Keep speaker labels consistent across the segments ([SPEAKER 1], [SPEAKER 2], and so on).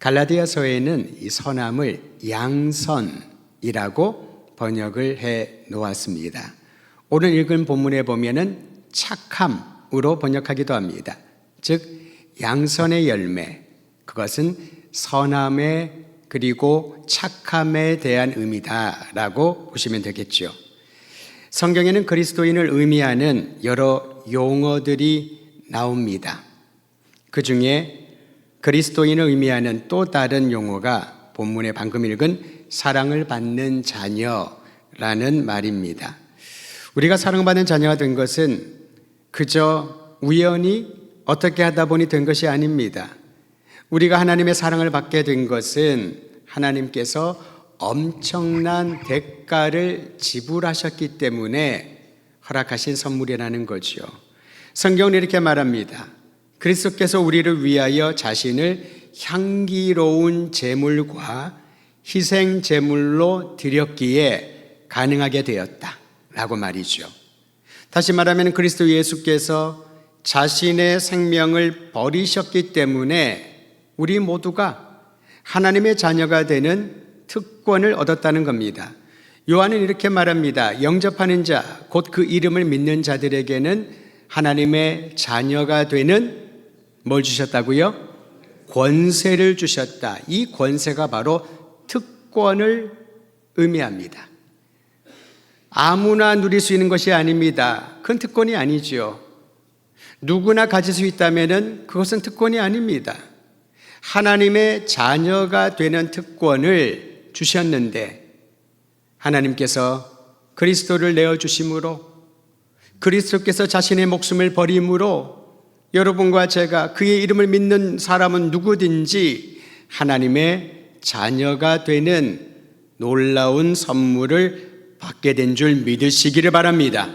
[SPEAKER 1] 갈라디아서에는 이 선함을 양선이라고 번역을 해 놓았습니다. 오늘 읽은 본문에 보면은 착함으로 번역하기도 합니다. 즉 양선의 열매, 그것은 선함의 그리고 착함에 대한 의미다라고 보시면 되겠죠. 성경에는 그리스도인을 의미하는 여러 용어들이 나옵니다. 그 중에 그리스도인을 의미하는 또 다른 용어가 본문에 방금 읽은 사랑을 받는 자녀라는 말입니다. 우리가 사랑받는 자녀가 된 것은 그저 우연히 어떻게 하다 보니 된 것이 아닙니다. 우리가 하나님의 사랑을 받게 된 것은 하나님께서 엄청난 대가를 지불하셨기 때문에 허락하신 선물이라는 거죠. 성경은 이렇게 말합니다. 그리스도께서 우리를 위하여 자신을 향기로운 제물과 희생 제물로 드렸기에 가능하게 되었다라고 말이죠. 다시 말하면 그리스도 예수께서 자신의 생명을 버리셨기 때문에 우리 모두가 하나님의 자녀가 되는 특권을 얻었다는 겁니다. 요한은 이렇게 말합니다. 영접하는 자, 곧 그 이름을 믿는 자들에게는 하나님의 자녀가 되는 뭘 주셨다고요? 권세를 주셨다. 이 권세가 바로 특권을 의미합니다. 아무나 누릴 수 있는 것이 아닙니다. 그건 특권이 아니죠. 누구나 가질 수 있다면 그것은 특권이 아닙니다. 하나님의 자녀가 되는 특권을 주셨는데 하나님께서 그리스도를 내어주심으로 그리스도께서 자신의 목숨을 버림으로 여러분과 제가 그의 이름을 믿는 사람은 누구든지 하나님의 자녀가 되는 놀라운 선물을 받게 된 줄 믿으시기를 바랍니다.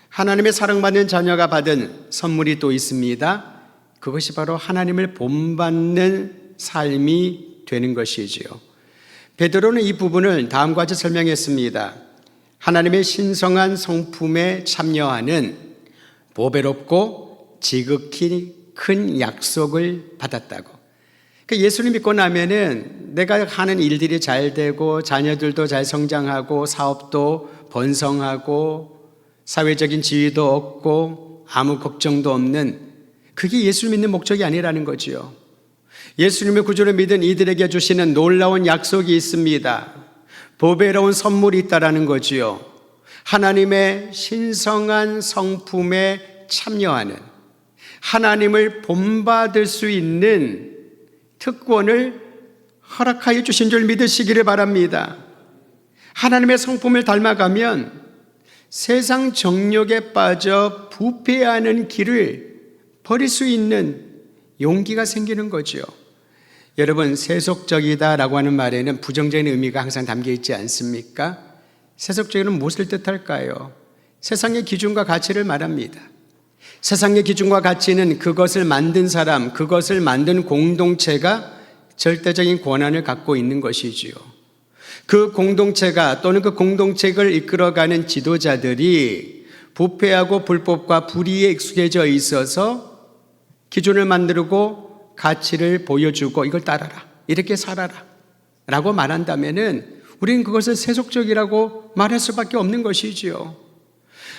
[SPEAKER 1] 하나님의 사랑받는 자녀가 받은 선물이 또 있습니다. 그것이 바로 하나님을 본받는 삶이 되는 것이지요. 베드로는 이 부분을 다음과 같이 설명했습니다. 하나님의 신성한 성품에 참여하는 보배롭고 지극히 큰 약속을 받았다고. 예수를 믿고 나면은 내가 하는 일들이 잘 되고 자녀들도 잘 성장하고 사업도 번성하고 사회적인 지위도 얻고 아무 걱정도 없는, 그게 예수를 믿는 목적이 아니라는 거지요. 예수님의 구주를 믿은 이들에게 주시는 놀라운 약속이 있습니다. 보배로운 선물이 있다라는 거지요. 하나님의 신성한 성품에 참여하는, 하나님을 본받을 수 있는 특권을 허락하여 주신 줄 믿으시기를 바랍니다. 하나님의 성품을 닮아가면 세상 정욕에 빠져 부패하는 길을 버릴 수 있는 용기가 생기는 거죠. 여러분, 세속적이다라고 하는 말에는 부정적인 의미가 항상 담겨 있지 않습니까? 세속적이는 무엇을 뜻할까요? 세상의 기준과 가치를 말합니다. 세상의 기준과 가치는 그것을 만든 사람, 그것을 만든 공동체가 절대적인 권한을 갖고 있는 것이지요. 그 공동체가 또는 그 공동체를 이끌어가는 지도자들이 부패하고 불법과 불의에 익숙해져 있어서 기준을 만들고 가치를 보여주고 이걸 따라라, 이렇게 살아라 라고 말한다면은 우리는 그것을 세속적이라고 말할 수밖에 없는 것이지요.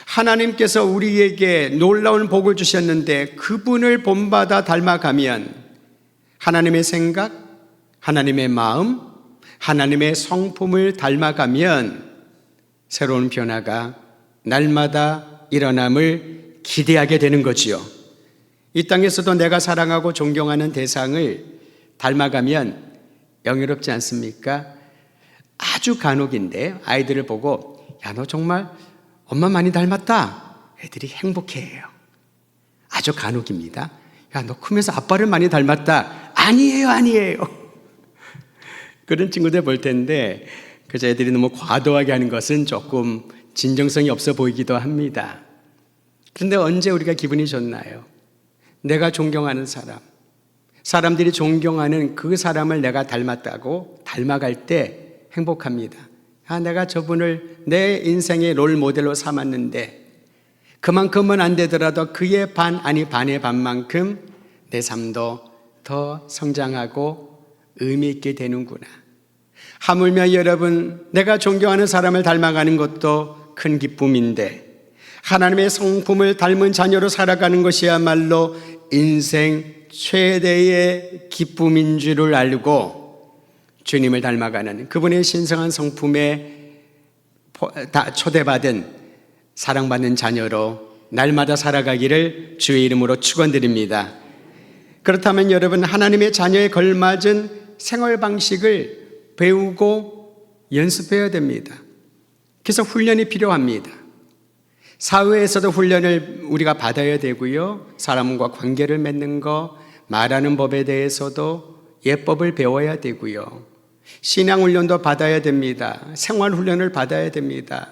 [SPEAKER 1] 하나님께서 우리에게 놀라운 복을 주셨는데 그분을 본받아 닮아가면 하나님의 생각, 하나님의 마음, 하나님의 성품을 닮아가면 새로운 변화가 날마다 일어남을 기대하게 되는 거지요. 이 땅에서도 내가 사랑하고 존경하는 대상을 닮아가면 영예롭지 않습니까? 아주 간혹인데 아이들을 보고 야, 너 정말 엄마 많이 닮았다. 애들이 행복해해요. 아주 간혹입니다. 야, 너 크면서 아빠를 많이 닮았다. 아니에요. 그런 친구들 볼 텐데 그저 애들이 너무 과도하게 하는 것은 조금 진정성이 없어 보이기도 합니다. 그런데 언제 우리가 기분이 좋나요? 내가 존경하는 사람, 사람들이 존경하는 그 사람을 내가 닮았다고 닮아갈 때 행복합니다. 내가 저분을 내 인생의 롤 모델로 삼았는데 그만큼은 안 되더라도 그의 반, 아니 반의 반만큼 내 삶도 더 성장하고 의미 있게 되는구나. 하물며 여러분, 내가 존경하는 사람을 닮아가는 것도 큰 기쁨인데 하나님의 성품을 닮은 자녀로 살아가는 것이야말로 인생 최대의 기쁨인 줄을 알고 주님을 닮아가는 그분의 신성한 성품에 초대받은 사랑받는 자녀로 날마다 살아가기를 주의 이름으로 축원드립니다. 그렇다면 여러분, 하나님의 자녀에 걸맞은 생활 방식을 배우고 연습해야 됩니다. 그래서 훈련이 필요합니다. 사회에서도 훈련을 우리가 받아야 되고요. 사람과 관계를 맺는 거, 말하는 법에 대해서도 예법을 배워야 되고요. 신앙 훈련도 받아야 됩니다. 생활 훈련을 받아야 됩니다.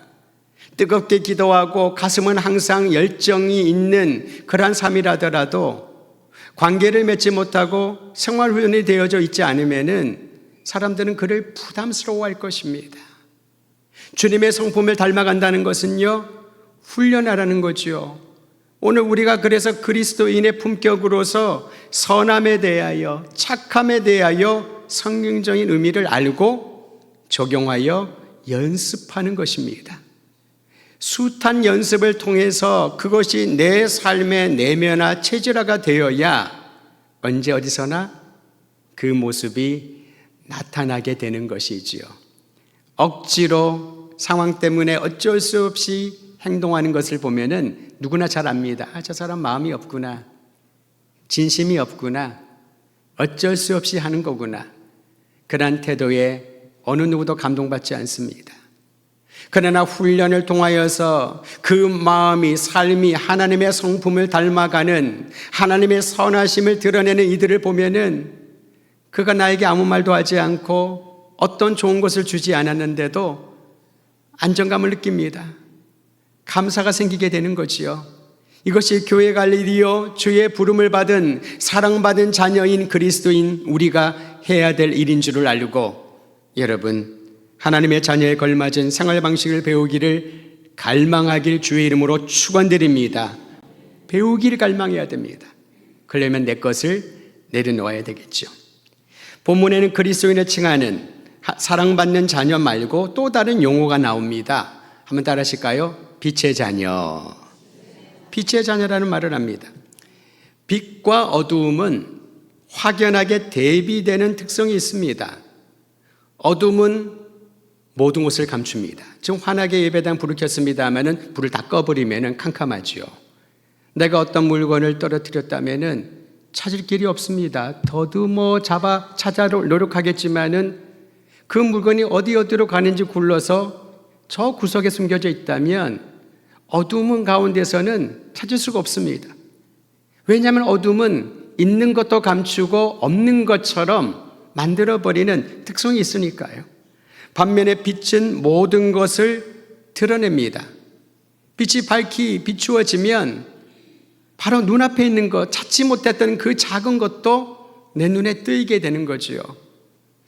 [SPEAKER 1] 뜨겁게 기도하고 가슴은 항상 열정이 있는 그러한 삶이라더라도 관계를 맺지 못하고 생활 훈련이 되어져 있지 않으면은 사람들은 그를 부담스러워할 것입니다. 주님의 성품을 닮아간다는 것은요, 훈련하라는 거죠. 오늘 우리가 그래서 그리스도인의 품격으로서 선함에 대하여, 착함에 대하여 성경적인 의미를 알고 적용하여 연습하는 것입니다. 숱한 연습을 통해서 그것이 내 삶의 내면화 체질화가 되어야 언제 어디서나 그 모습이 나타나게 되는 것이지요. 억지로 상황 때문에 어쩔 수 없이 행동하는 것을 보면은 누구나 잘 압니다. 저 사람 마음이 없구나. 진심이 없구나. 어쩔 수 없이 하는 거구나. 그러한 태도에 어느 누구도 감동받지 않습니다. 그러나 훈련을 통하여서 그 마음이, 삶이 하나님의 성품을 닮아가는 하나님의 선하심을 드러내는 이들을 보면은 그가 나에게 아무 말도 하지 않고 어떤 좋은 것을 주지 않았는데도 안정감을 느낍니다. 감사가 생기게 되는 거지요. 이것이 교회 갈 일이요, 주의 부름을 받은 사랑받은 자녀인 그리스도인 우리가 해야 될 일인 줄을 알고 여러분, 하나님의 자녀에 걸맞은 생활 방식을 배우기를 갈망하길 주의 이름으로 축원드립니다. 배우기를 갈망해야 됩니다. 그러려면 내 것을 내려놓아야 되겠죠. 본문에는 그리스도인을 칭하는 사랑받는 자녀 말고 또 다른 용어가 나옵니다. 한번 따라 하실까요? 빛의 자녀. 빛의 자녀라는 말을 합니다. 빛과 어두움은 확연하게 대비되는 특성이 있습니다. 어둠은 모든 것을 감춥니다. 지금 환하게 예배당 불을 켰습니다마는 불을 다 꺼버리면 캄캄하지요. 내가 어떤 물건을 떨어뜨렸다면은 찾을 길이 없습니다. 더듬어 찾아 노력하겠지만은 그 물건이 어디로 가는지 굴러서 저 구석에 숨겨져 있다면 어둠은 가운데서는 찾을 수가 없습니다. 왜냐하면 어둠은 있는 것도 감추고 없는 것처럼 만들어버리는 특성이 있으니까요. 반면에 빛은 모든 것을 드러냅니다. 빛이 밝히 비추어지면 바로 눈앞에 있는 것, 찾지 못했던 그 작은 것도 내 눈에 뜨이게 되는 거지요.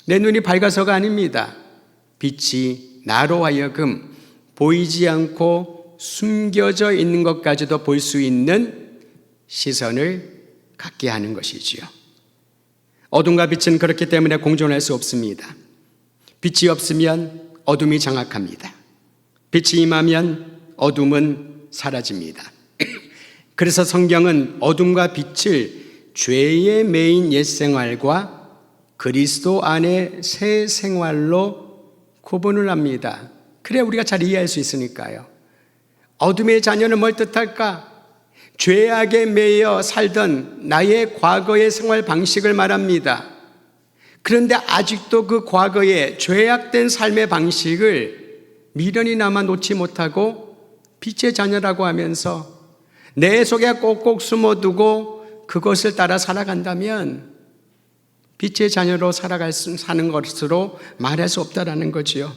[SPEAKER 1] 내 눈이 밝아서가 아닙니다. 빛이 나로 하여금 보이지 않고 숨겨져 있는 것까지도 볼 수 있는 시선을 갖게 하는 것이지요. 어둠과 빛은 그렇기 때문에 공존할 수 없습니다. 빛이 없으면 어둠이 장악합니다. 빛이 임하면 어둠은 사라집니다. 그래서 성경은 어둠과 빛을 죄의 매인 옛생활과 그리스도 안의 새 생활로 구분을 합니다. 그래 우리가 잘 이해할 수 있으니까요. 어둠의 자녀는 뭘 뜻할까? 죄악에 매여 살던 나의 과거의 생활 방식을 말합니다. 그런데 아직도 그 과거의 죄악된 삶의 방식을 미련이 남아 놓지 못하고 빛의 자녀라고 하면서 내 속에 꼭꼭 숨어두고 그것을 따라 살아간다면 빛의 자녀로 사는 것으로 말할 수 없다라는 거지요.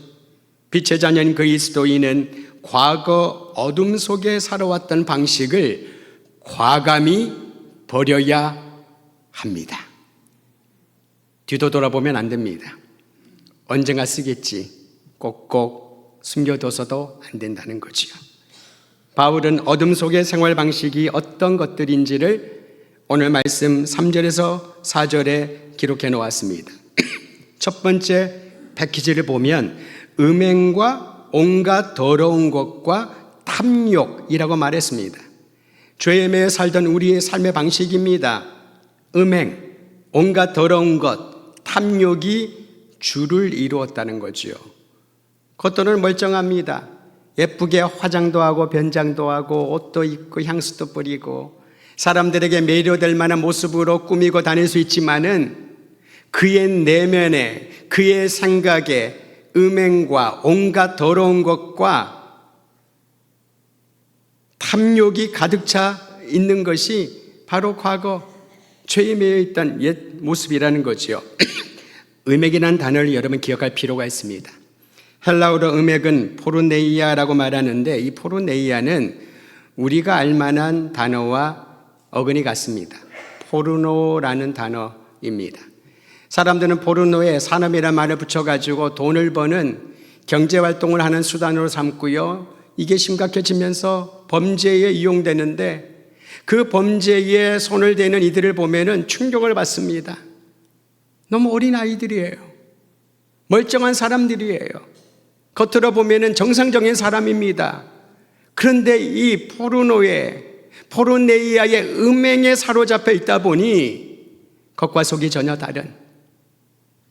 [SPEAKER 1] 빛의 자녀인 그리스도인은 과거 어둠 속에 살아왔던 방식을 과감히 버려야 합니다. 뒤도 돌아보면 안 됩니다. 언젠가 쓰겠지 꼭꼭 숨겨둬서도 안 된다는 거지요. 바울은 어둠 속의 생활 방식이 어떤 것들인지를 오늘 말씀 3절에서 4절에 기록해 놓았습니다. 첫 번째 패키지를 보면 음행과 온갖 더러운 것과 탐욕이라고 말했습니다. 죄에 매여 살던 우리의 삶의 방식입니다. 음행, 온갖 더러운 것, 탐욕이 주를 이루었다는 거지요. 겉도는 멀쩡합니다. 예쁘게 화장도 하고 변장도 하고 옷도 입고 향수도 뿌리고 사람들에게 매료될 만한 모습으로 꾸미고 다닐 수 있지만은 그의 내면에, 그의 생각에 음행과 온갖 더러운 것과 탐욕이 가득 차 있는 것이 바로 과거 죄에 매여 있던 옛 모습이라는 거지요. 음행이라는 단어를 여러분 기억할 필요가 있습니다. 헬라어로 음행은 포르네이아라고 말하는데 이 포르네이아는 우리가 알만한 단어와 어근이 같습니다. 포르노라는 단어입니다. 사람들은 포르노에 산업이라는 말을 붙여가지고 돈을 버는 경제활동을 하는 수단으로 삼고요. 이게 심각해지면서 범죄에 이용되는데 그 범죄에 손을 대는 이들을 보면은 충격을 받습니다. 너무 어린 아이들이에요. 멀쩡한 사람들이에요. 겉으로 보면은 정상적인 사람입니다. 그런데 이 포르네이아의 음행에 사로잡혀 있다 보니 겉과 속이 전혀 다른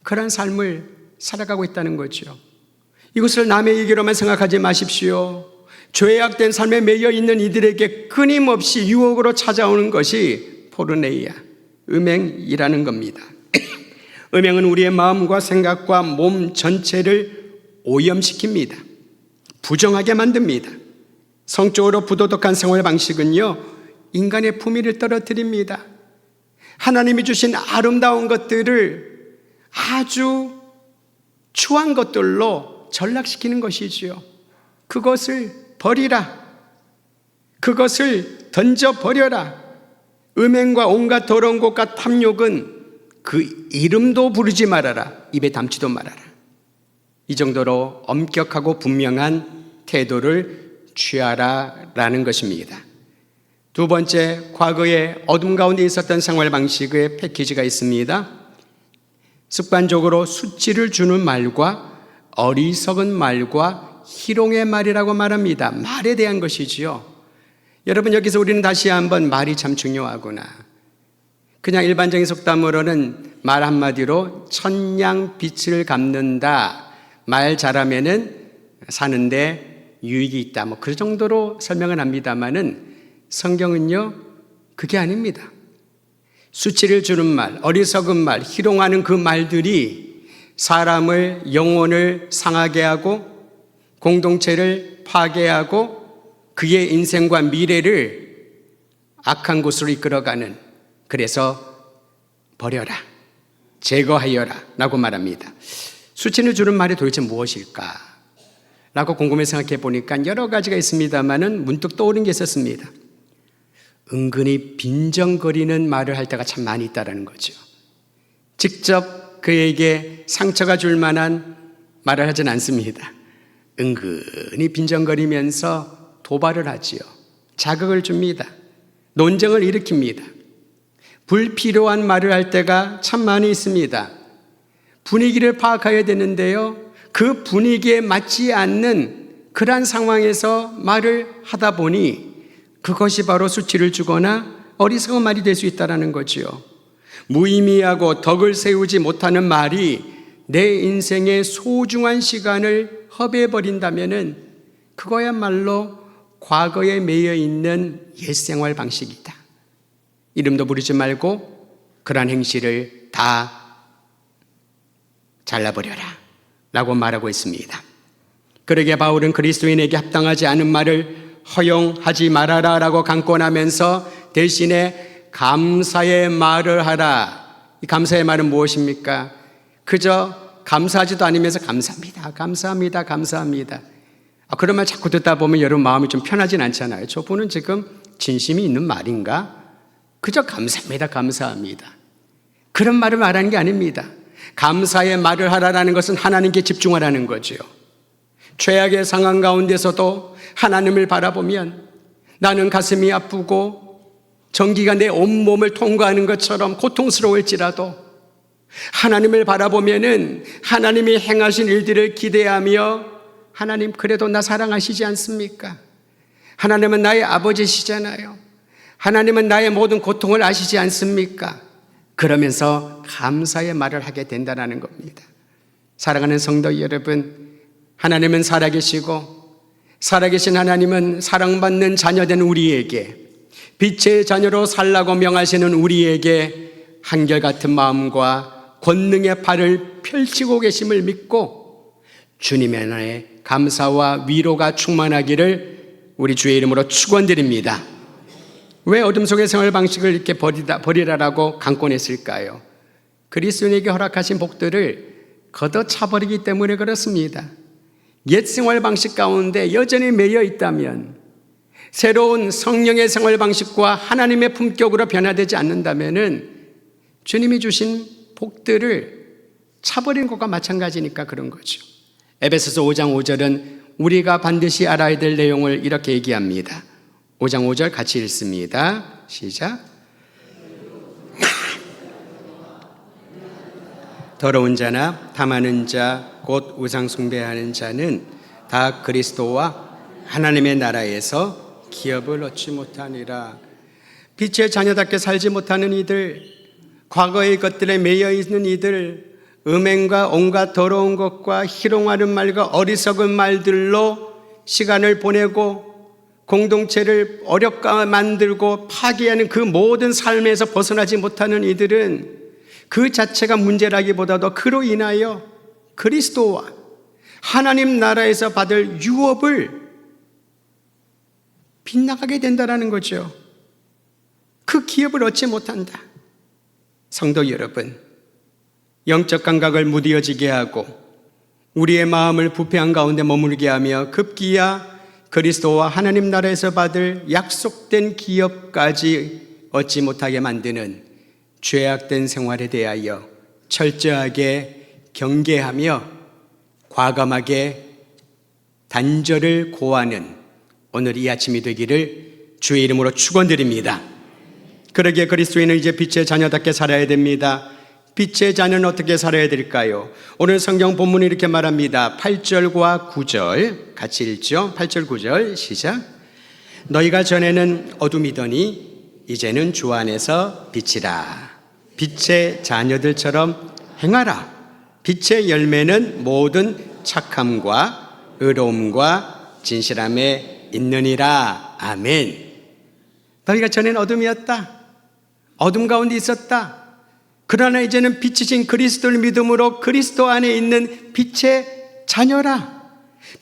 [SPEAKER 1] 그런 삶을 살아가고 있다는 거죠. 이것을 남의 얘기로만 생각하지 마십시오. 죄악된 삶에 매여 있는 이들에게 끊임없이 유혹으로 찾아오는 것이 포르네이아, 음행이라는 겁니다. 음행은 우리의 마음과 생각과 몸 전체를 오염시킵니다. 부정하게 만듭니다. 성적으로 부도덕한 생활 방식은요, 인간의 품위를 떨어뜨립니다. 하나님이 주신 아름다운 것들을 아주 추한 것들로 전락시키는 것이지요. 그것을 버리라. 그것을 던져버려라. 음행과 온갖 더러운 것과 탐욕은 그 이름도 부르지 말아라. 입에 담지도 말아라. 이 정도로 엄격하고 분명한 태도를 취하라라는 것입니다. 두 번째, 과거에 어둠 가운데 있었던 생활 방식의 패키지가 있습니다. 습관적으로 수치를 주는 말과 어리석은 말과 희롱의 말이라고 말합니다. 말에 대한 것이지요. 여러분, 여기서 우리는 다시 한번 말이 참 중요하구나. 그냥 일반적인 속담으로는 말 한마디로 천냥 빛을 갚는다. 말 잘하면은 사는데 유익이 있다. 그 정도로 설명을 합니다만은 성경은요, 그게 아닙니다. 수치를 주는 말, 어리석은 말, 희롱하는 그 말들이 사람을, 영혼을 상하게 하고 공동체를 파괴하고 그의 인생과 미래를 악한 곳으로 이끌어가는, 그래서 버려라, 제거하여라 라고 말합니다. 수치를 주는 말이 도대체 무엇일까? 라고 곰곰이 생각해 보니까 여러 가지가 있습니다만은 문득 떠오른 게 있었습니다. 은근히 빈정거리는 말을 할 때가 참 많이 있다는 거죠. 직접 그에게 상처가 줄 만한 말을 하진 않습니다. 은근히 빈정거리면서 도발을 하지요. 자극을 줍니다. 논쟁을 일으킵니다. 불필요한 말을 할 때가 참 많이 있습니다. 분위기를 파악해야 되는데요, 그 분위기에 맞지 않는 그러한 상황에서 말을 하다 보니 그것이 바로 수치를 주거나 어리석은 말이 될 수 있다는 거지요. 무의미하고 덕을 세우지 못하는 말이 내 인생의 소중한 시간을 허비해버린다면 그거야말로 과거에 매여 있는 옛생활 방식이다. 이름도 부르지 말고 그러한 행실을 다 잘라버려라 라고 말하고 있습니다. 그러기에 바울은 그리스도인에게 합당하지 않은 말을 허용하지 말아라 라고 강권하면서 대신에 감사의 말을 하라. 이 감사의 말은 무엇입니까? 그저 감사하지도 않으면서 감사합니다, 감사합니다, 감사합니다. 그런 말 자꾸 듣다 보면 여러분 마음이 좀 편하진 않잖아요. 저분은 지금 진심이 있는 말인가? 그저 감사합니다, 감사합니다. 그런 말을 말하는 게 아닙니다. 감사의 말을 하라라는 것은 하나님께 집중하라는 거죠. 최악의 상황 가운데서도 하나님을 바라보면 나는 가슴이 아프고 전기가 내 온몸을 통과하는 것처럼 고통스러울지라도 하나님을 바라보면은 하나님이 행하신 일들을 기대하며 하나님 그래도 나 사랑하시지 않습니까? 하나님은 나의 아버지시잖아요. 하나님은 나의 모든 고통을 아시지 않습니까? 그러면서 감사의 말을 하게 된다는 겁니다. 사랑하는 성도 여러분, 하나님은 살아계시고 살아계신 하나님은 사랑받는 자녀된 우리에게 빛의 자녀로 살라고 명하시는 우리에게 한결같은 마음과 권능의 팔을 펼치고 계심을 믿고 주님의 안에 감사와 위로가 충만하기를 우리 주의 이름으로 축원드립니다. 왜 어둠 속의 생활 방식을 이렇게 버리라라고 강권했을까요? 그리스도인에게 허락하신 복들을 걷어차버리기 때문에 그렇습니다. 옛 생활 방식 가운데 여전히 매여 있다면, 새로운 성령의 생활 방식과 하나님의 품격으로 변화되지 않는다면 주님이 주신 복들을 차버린 것과 마찬가지니까 그런 거죠. 에베소서 5장 5절은 우리가 반드시 알아야 될 내용을 이렇게 얘기합니다. 5장 5절 같이 읽습니다. 시작. 더러운 자나 탐하는 자 곧 우상 숭배하는 자는 다 그리스도와 하나님의 나라에서 기업을 얻지 못하니라. 빛의 자녀답게 살지 못하는 이들, 과거의 것들에 매여 있는 이들, 음행과 온갖 더러운 것과 희롱하는 말과 어리석은 말들로 시간을 보내고 공동체를 어렵게 만들고 파괴하는 그 모든 삶에서 벗어나지 못하는 이들은 그 자체가 문제라기보다도 그로 인하여 그리스도와 하나님 나라에서 받을 유업을 빗나가게 된다는 거죠. 그 기업을 얻지 못한다. 성도 여러분, 영적 감각을 무뎌지게 하고 우리의 마음을 부패한 가운데 머물게 하며 급기야 그리스도와 하나님 나라에서 받을 약속된 기업까지 얻지 못하게 만드는 죄악된 생활에 대하여 철저하게 경계하며 과감하게 단절을 고하는 오늘 이 아침이 되기를 주의 이름으로 축원드립니다. 그러기에 그리스도인은 이제 빛의 자녀답게 살아야 됩니다. 빛의 자녀는 어떻게 살아야 될까요? 오늘 성경 본문이 이렇게 말합니다. 8절과 9절 같이 읽죠. 8절 9절 시작. 너희가 전에는 어둠이더니 이제는 주 안에서 빛이라. 빛의 자녀들처럼 행하라. 빛의 열매는 모든 착함과 의로움과 진실함에 있느니라. 아멘. 너희가 전에는 어둠이었다. 어둠 가운데 있었다. 그러나 이제는 빛이신 그리스도를 믿음으로 그리스도 안에 있는 빛의 자녀라.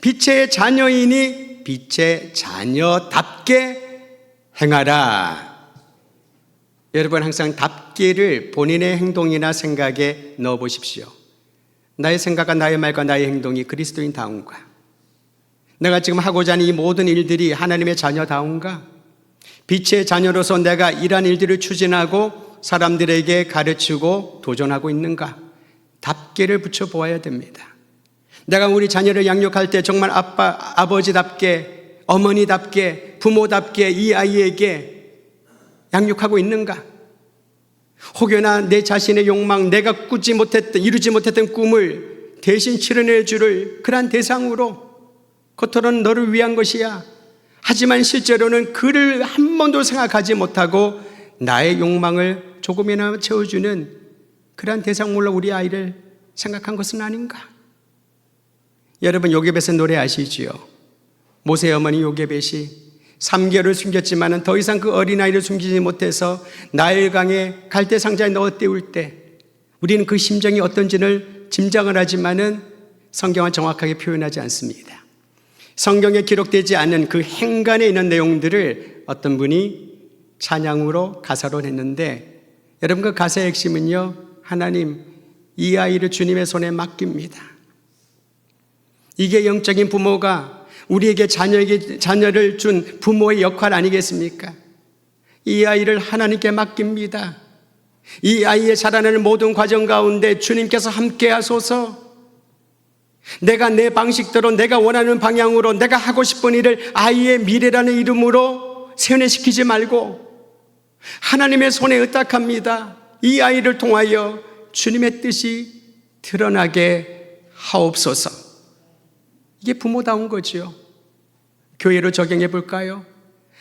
[SPEAKER 1] 빛의 자녀이니 빛의 자녀답게 행하라. 여러분 항상 답기를 본인의 행동이나 생각에 넣어 보십시오. 나의 생각과 나의 말과 나의 행동이 그리스도인다운가? 내가 지금 하고자 하는 이 모든 일들이 하나님의 자녀다운가? 빛의 자녀로서 내가 이러한 일들을 추진하고 사람들에게 가르치고 도전하고 있는가? 답기를 붙여보아야 됩니다. 내가 우리 자녀를 양육할 때 정말 아버지답게, 어머니답게, 부모답게 이 아이에게 양육하고 있는가? 혹여나 내 자신의 욕망, 내가 이루지 못했던 꿈을 대신 치러낼 줄을 그러한 대상으로 겉으로는 너를 위한 것이야. 하지만 실제로는 그를 한 번도 생각하지 못하고 나의 욕망을 조금이나마 채워주는 그러한 대상물로 우리 아이를 생각한 것은 아닌가? 여러분 요게벳의 노래 아시지요? 모세의 어머니 요게벳이 3개월을 숨겼지만 더 이상 그 어린아이를 숨기지 못해서 나일강에 갈대 상자에 넣어 띄울 때 우리는 그 심정이 어떤지를 짐작을 하지만은 성경은 정확하게 표현하지 않습니다. 성경에 기록되지 않은 그 행간에 있는 내용들을 어떤 분이 찬양으로 가사로 냈는데 여러분 그 가사의 핵심은요, 하나님 이 아이를 주님의 손에 맡깁니다. 이게 영적인 부모가 우리에게 자녀를 준 부모의 역할 아니겠습니까? 이 아이를 하나님께 맡깁니다. 이 아이의 자라나는 모든 과정 가운데 주님께서 함께 하소서. 내가 내 방식대로 내가 원하는 방향으로 내가 하고 싶은 일을 아이의 미래라는 이름으로 세뇌시키지 말고 하나님의 손에 의탁합니다. 이 아이를 통하여 주님의 뜻이 드러나게 하옵소서. 이게 부모다운 거지요. 교회로 적용해 볼까요?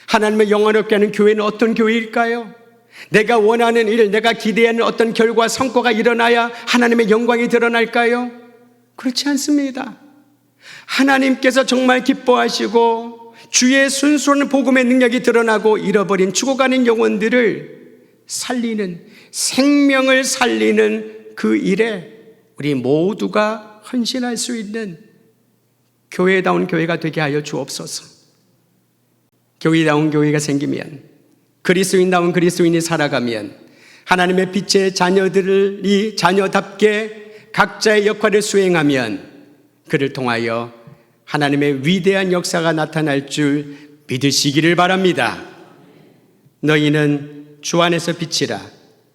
[SPEAKER 1] 하나님을 영원롭게 하는 교회는 어떤 교회일까요? 내가 원하는 일, 내가 기대하는 어떤 결과, 성과가 일어나야 하나님의 영광이 드러날까요? 그렇지 않습니다. 하나님께서 정말 기뻐하시고 주의 순수한 복음의 능력이 드러나고 잃어버린 죽어가는 영혼들을 살리는, 생명을 살리는 그 일에 우리 모두가 헌신할 수 있는 교회다운 교회가 되게 하여 주옵소서. 교회다운 교회가 생기면, 그리스도인다운 그리스도인이 살아가면 하나님의 빛의 자녀들이 자녀답게 각자의 역할을 수행하면 그를 통하여 하나님의 위대한 역사가 나타날 줄 믿으시기를 바랍니다. 너희는 주 안에서 빛이라,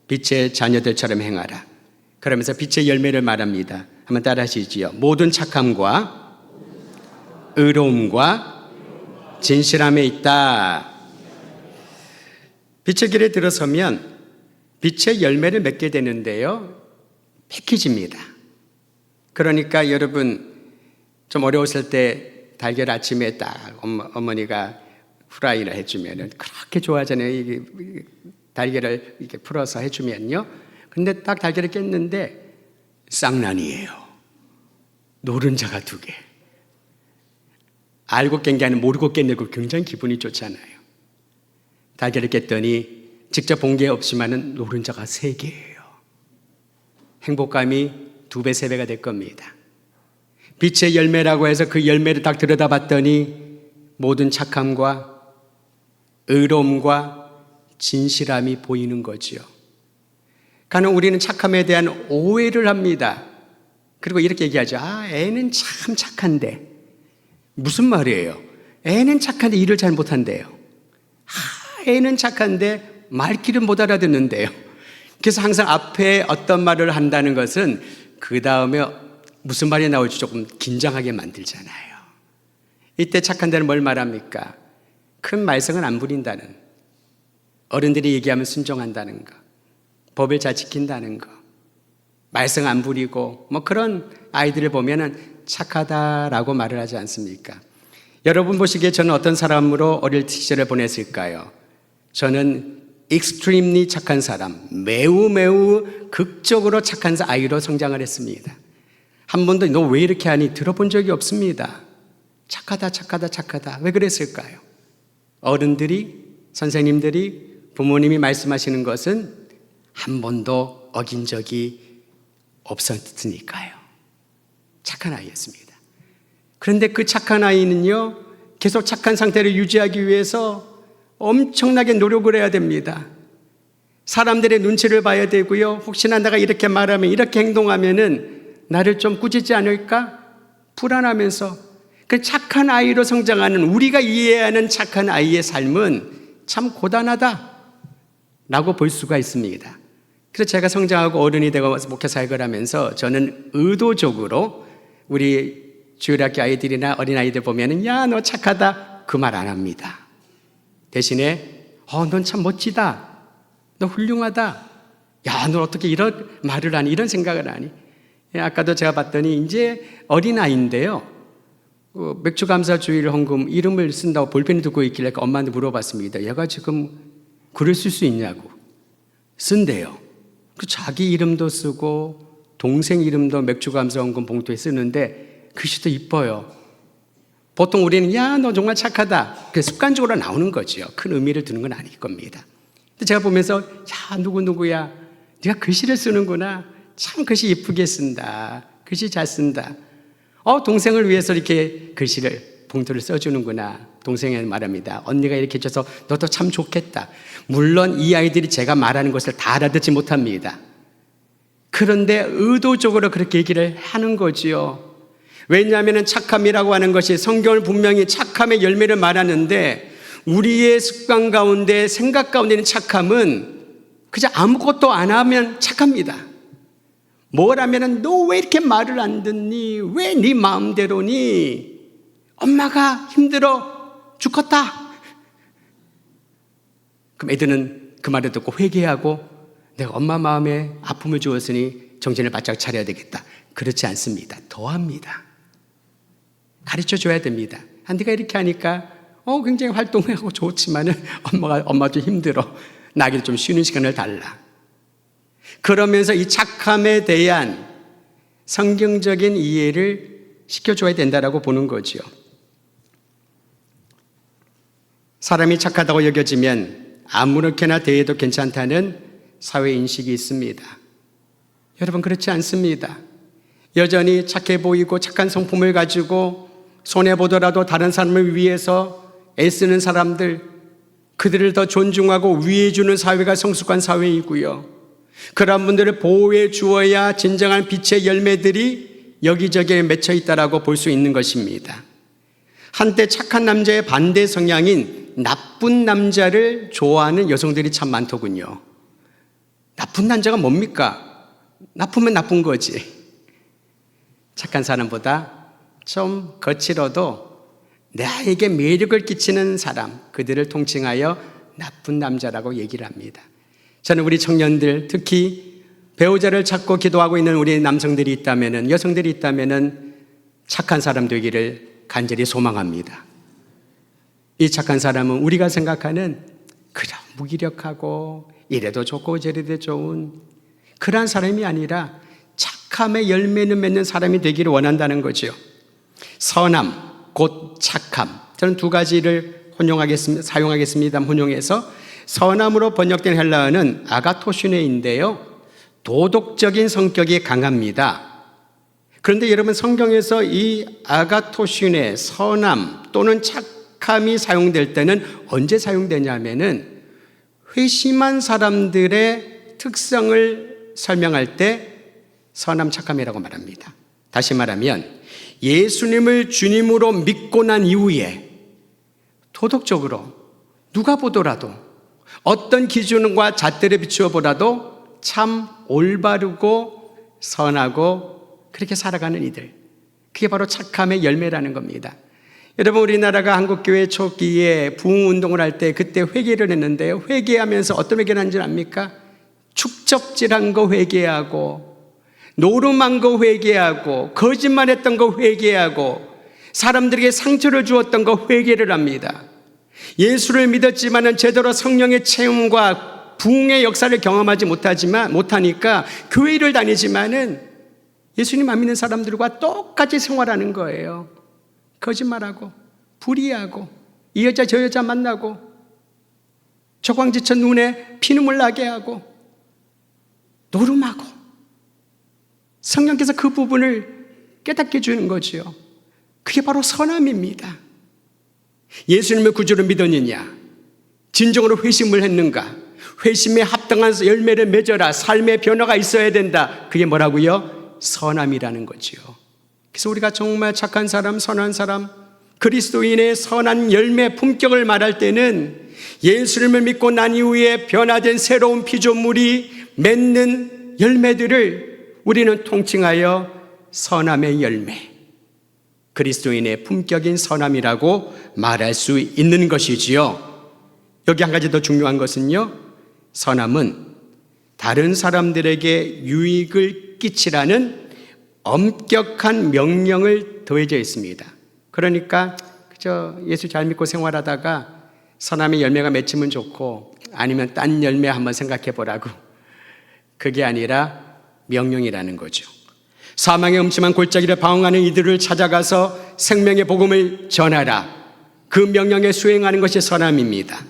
[SPEAKER 1] 빛의 자녀들처럼 행하라. 그러면서 빛의 열매를 말합니다. 한번 따라 하시지요. 모든 착함과 의로움과 진실함에 있다. 빛의 길에 들어서면 빛의 열매를 맺게 되는데요, 패키지입니다. 그러니까 여러분 좀 어려웠을 때 달걀 아침에 딱 어머니가 후라이를 해주면 그렇게 좋아하잖아요. 이게 달걀을 이렇게 풀어서 해주면요. 근데 딱 달걀을 깼는데 쌍난이에요. 노른자가 2개. 알고 깬 게 아니라 모르고 깼는데 굉장히 기분이 좋잖아요. 달걀을 깼더니 직접 본 게 없지만은 노른자가 3개예요. 행복감이 2배, 3배가 될 겁니다. 빛의 열매라고 해서 그 열매를 딱 들여다봤더니 모든 착함과 의로움과 진실함이 보이는 거지요. 가능 우리는 착함에 대한 오해를 합니다. 그리고 이렇게 얘기하죠. 애는 참 착한데. 무슨 말이에요? 애는 착한데 일을 잘 못한대요. 애는 착한데 말귀를 못 알아듣는데요. 그래서 항상 앞에 어떤 말을 한다는 것은 그 다음에 무슨 말이 나올지 조금 긴장하게 만들잖아요. 이때 착한 데는 뭘 말합니까? 큰 말썽은 안 부린다는, 어른들이 얘기하면 순종한다는 거, 법을 잘 지킨다는 거, 말썽 안 부리고 뭐 그런 아이들을 보면은 착하다라고 말을 하지 않습니까? 여러분 보시기에 저는 어떤 사람으로 어릴 시절을 보냈을까요? 저는 extremely 착한 사람, 매우 극적으로 착한 아이로 성장을 했습니다. 한 번도 너 왜 이렇게 하니 들어본 적이 없습니다. 착하다. 왜 그랬을까요? 어른들이, 선생님들이, 부모님이 말씀하시는 것은 한 번도 어긴 적이 없었으니까요. 착한 아이였습니다. 그런데 그 착한 아이는요, 계속 착한 상태를 유지하기 위해서 엄청나게 노력을 해야 됩니다. 사람들의 눈치를 봐야 되고요. 혹시나 내가 이렇게 말하면, 이렇게 행동하면은 나를 좀 꾸짖지 않을까? 불안하면서. 그 착한 아이로 성장하는, 우리가 이해하는 착한 아이의 삶은 참 고단하다 라고 볼 수가 있습니다. 그래서 제가 성장하고 어른이 되고 목회 사역을 하면서 저는 의도적으로 우리 주일학교 아이들이나 어린아이들 보면은 야, 너 착하다 그 말 안 합니다. 대신에 넌 참 멋지다, 너 훌륭하다, 야, 너 어떻게 이런 말을 하니, 이런 생각을 하니. 아까도 제가 봤더니 이제 어린아이인데요, 맥주감사 주일 헌금 이름을 쓴다고 볼펜을 두고 있길래 엄마한테 물어봤습니다. 얘가 지금 글을 쓸 수 있냐고. 쓴대요. 자기 이름도 쓰고 동생 이름도 맥주감사 헌금 봉투에 쓰는데 글씨도 이뻐요. 보통 우리는 야, 너 정말 착하다, 그게 습관적으로 나오는 거죠. 큰 의미를 두는 건 아닐 겁니다. 근데 제가 보면서 야, 누구야, 네가 글씨를 쓰는구나, 참 글씨 이쁘게 쓴다, 글씨 잘 쓴다. 동생을 위해서 이렇게 글씨를, 봉투를 써주는구나. 동생은 말합니다. 언니가 이렇게 해줘서 너도 참 좋겠다. 물론 이 아이들이 제가 말하는 것을 다 알아듣지 못합니다. 그런데 의도적으로 그렇게 얘기를 하는 거지요. 왜냐하면 착함이라고 하는 것이 성경을 분명히 착함의 열매를 말하는데, 우리의 습관 가운데, 생각 가운데 있는 착함은 그저 아무것도 안 하면 착합니다. 뭘 하면은 너 왜 이렇게 말을 안 듣니? 왜 네 마음대로니? 엄마가 힘들어 죽겠다. 그럼 애들은 그 말을 듣고 회개하고 내가 엄마 마음에 아픔을 주었으니 정신을 바짝 차려야 되겠다. 그렇지 않습니다. 더합니다. 가르쳐 줘야 됩니다. 네가 이렇게 하니까 굉장히 활동하고 좋지만은 엄마도 힘들어. 나에게 좀 쉬는 시간을 달라. 그러면서 이 착함에 대한 성경적인 이해를 시켜줘야 된다라고 보는 거죠. 사람이 착하다고 여겨지면 아무렇게나 대해도 괜찮다는 사회 인식이 있습니다. 여러분, 그렇지 않습니다. 여전히 착해 보이고 착한 성품을 가지고 손해보더라도 다른 사람을 위해서 애쓰는 사람들, 그들을 더 존중하고 위해주는 사회가 성숙한 사회이고요. 그런 분들을 보호해 주어야 진정한 빛의 열매들이 여기저기에 맺혀 있다라고 볼 수 있는 것입니다. 한때 착한 남자의 반대 성향인 나쁜 남자를 좋아하는 여성들이 참 많더군요. 나쁜 남자가 뭡니까? 나쁘면 나쁜 거지. 착한 사람보다 좀 거칠어도 나에게 매력을 끼치는 사람, 그들을 통칭하여 나쁜 남자라고 얘기를 합니다. 저는 우리 청년들, 특히 배우자를 찾고 기도하고 있는 우리 남성들이 있다면은, 여성들이 있다면은 착한 사람 되기를 간절히 소망합니다. 이 착한 사람은 우리가 생각하는 그런 무기력하고 이래도 좋고 저래도 좋은 그러한 사람이 아니라 착함의 열매는 맺는 사람이 되기를 원한다는 거죠. 선함, 곧 착함. 저는 두 가지를 사용하겠습니다. 혼용해서 선함으로 번역된 헬라어는 아가토슈네인데요. 도덕적인 성격이 강합니다. 그런데 여러분, 성경에서 이 아가토슈네, 선함 또는 착함이 사용될 때는 언제 사용되냐면은 회심한 사람들의 특성을 설명할 때 선함, 착함이라고 말합니다. 다시 말하면 예수님을 주님으로 믿고 난 이후에 도덕적으로 누가 보더라도 어떤 기준과 잣대를 비추어 보라도 참 올바르고 선하고 그렇게 살아가는 이들, 그게 바로 착함의 열매라는 겁니다. 여러분, 우리나라가 한국교회 초기에 부흥운동을 할 때 그때 회개를 했는데요, 회개하면서 어떤 회개를 하는지 압니까? 축적질한 거 회개하고, 노름한 거 회개하고, 거짓말했던 거 회개하고, 사람들에게 상처를 주었던 거 회개를 합니다. 예수를 믿었지만은 제대로 성령의 체험과 부흥의 역사를 경험하지 못하니까 교회를 다니지만은 예수님 안 믿는 사람들과 똑같이 생활하는 거예요. 거짓말하고, 불의하고, 이 여자 저 여자 만나고, 저광지쳐 눈에 피눈물 나게 하고, 노름하고. 성령께서 그 부분을 깨닫게 해주는 거죠. 그게 바로 선함입니다. 예수님을 구주로 믿었느냐? 진정으로 회심을 했는가? 회심에 합당한 열매를 맺어라. 삶의 변화가 있어야 된다. 그게 뭐라고요? 선함이라는 거죠. 그래서 우리가 정말 착한 사람, 선한 사람, 그리스도인의 선한 열매 품격을 말할 때는 예수님을 믿고 난 이후에 변화된 새로운 피조물이 맺는 열매들을 우리는 통칭하여 선함의 열매, 그리스도인의 품격인 선함이라고 말할 수 있는 것이지요. 여기 한 가지 더 중요한 것은요, 선함은 다른 사람들에게 유익을 끼치라는 엄격한 명령을 더해져 있습니다. 그러니까 그저 예수 잘 믿고 생활하다가 선함의 열매가 맺히면 좋고, 아니면 딴 열매 한번 생각해 보라고, 그게 아니라 명령이라는 거죠. 사망의 음침한 골짜기를 방황하는 이들을 찾아가서 생명의 복음을 전하라. 그 명령에 수행하는 것이 선함입니다.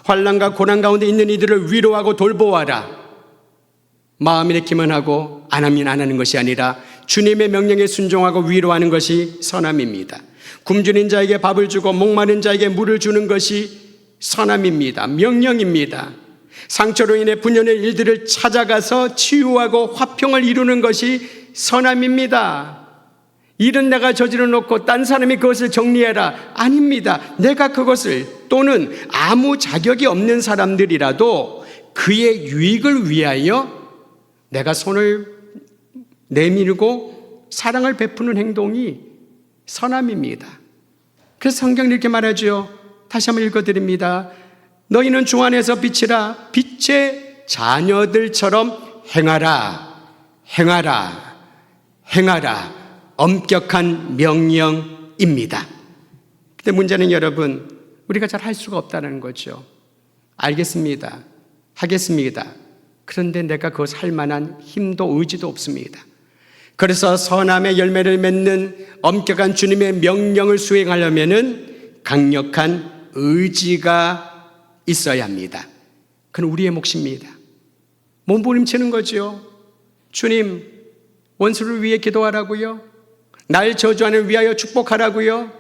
[SPEAKER 1] 환난과 고난 가운데 있는 이들을 위로하고 돌보아라. 마음 일으키면 하고 안 하면 안 하는 것이 아니라 주님의 명령에 순종하고 위로하는 것이 선함입니다. 굶주린 자에게 밥을 주고 목마른 자에게 물을 주는 것이 선함입니다. 명령입니다. 상처로 인해 분연의 일들을 찾아가서 치유하고 화평을 이루는 것이 선함입니다. 일은 내가 저질러 놓고 딴 사람이 그것을 정리해라. 아닙니다. 내가 그것을, 또는 아무 자격이 없는 사람들이라도 그의 유익을 위하여 내가 손을 내밀고 사랑을 베푸는 행동이 선함입니다. 그래서 성경이 이렇게 말하죠. 다시 한번 읽어드립니다. 너희는 주 안에서 빛이라. 빛의 자녀들처럼 행하라. 행하라. 행하라. 엄격한 명령입니다. 근데 문제는 여러분, 우리가 잘 할 수가 없다는 거죠. 알겠습니다. 하겠습니다. 그런데 내가 그것을 할 만한 힘도 의지도 없습니다. 그래서 선함의 열매를 맺는 엄격한 주님의 명령을 수행하려면은 강력한 의지가 있어야 합니다. 그건 우리의 몫입니다. 몸부림치는 거죠. 주님, 원수를 위해 기도하라고요? 날 저주하는 위하여 축복하라고요?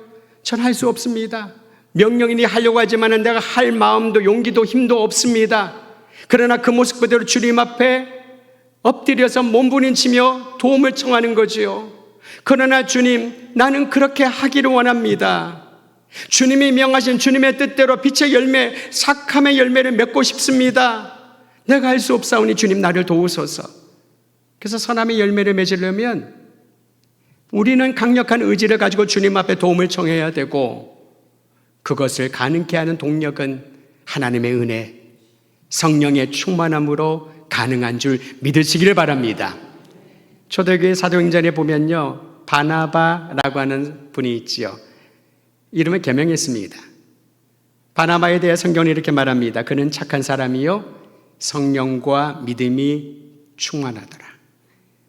[SPEAKER 1] 전 할 수 없습니다. 명령이니 하려고 하지만 내가 할 마음도 용기도 힘도 없습니다. 그러나 그 모습 그대로 주님 앞에 엎드려서 몸부림치며 도움을 청하는 거지요. 그러나 주님, 나는 그렇게 하기를 원합니다. 주님이 명하신 주님의 뜻대로 빛의 열매, 착함의 열매를 맺고 싶습니다. 내가 할 수 없사오니 주님 나를 도우소서. 그래서 선함의 열매를 맺으려면 우리는 강력한 의지를 가지고 주님 앞에 도움을 청해야 되고, 그것을 가능케 하는 동력은 하나님의 은혜, 성령의 충만함으로 가능한 줄 믿으시기를 바랍니다. 초대교회 사도행전에 보면요, 바나바라고 하는 분이 있지요. 이름을 개명했습니다. 바나바에 대해 성경은 이렇게 말합니다. 그는 착한 사람이요 성령과 믿음이 충만하더라.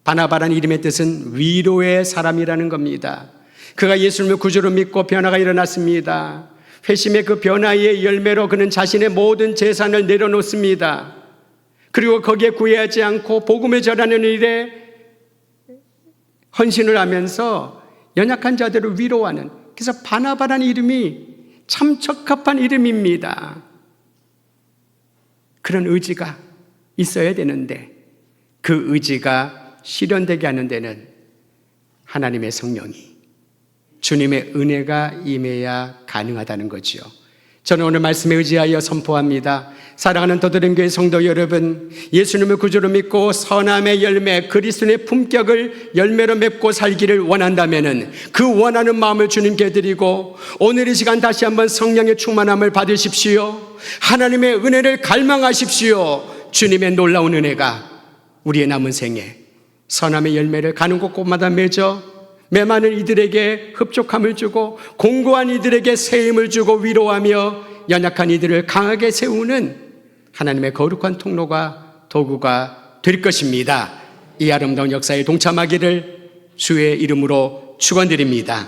[SPEAKER 1] 바나바라는 이름의 뜻은 위로의 사람이라는 겁니다. 그가 예수님을 구주로 믿고 변화가 일어났습니다. 회심의 그 변화의 열매로 그는 자신의 모든 재산을 내려놓습니다. 그리고 거기에 구애하지 않고 복음을 전하는 일에 헌신을 하면서 연약한 자들을 위로하는, 그래서 바나바라는 이름이 참 적합한 이름입니다. 그런 의지가 있어야 되는데 그 의지가 실현되게 하는 데는 하나님의 성령이, 주님의 은혜가 임해야 가능하다는 거지요. 저는 오늘 말씀에 의지하여 선포합니다. 사랑하는 더드림교회 성도 여러분, 예수님을 구주로 믿고 선함의 열매, 그리스도의 품격을 열매로 맺고 살기를 원한다면 그 원하는 마음을 주님께 드리고 오늘 이 시간 다시 한번 성령의 충만함을 받으십시오. 하나님의 은혜를 갈망하십시오. 주님의 놀라운 은혜가 우리의 남은 생에 선함의 열매를 가는 곳곳마다 맺어 메마른 이들에게 흡족함을 주고 공고한 이들에게 새 힘을 주고 위로하며 연약한 이들을 강하게 세우는 하나님의 거룩한 통로가 도구가 될 것입니다. 이 아름다운 역사에 동참하기를 주의 이름으로 축원드립니다.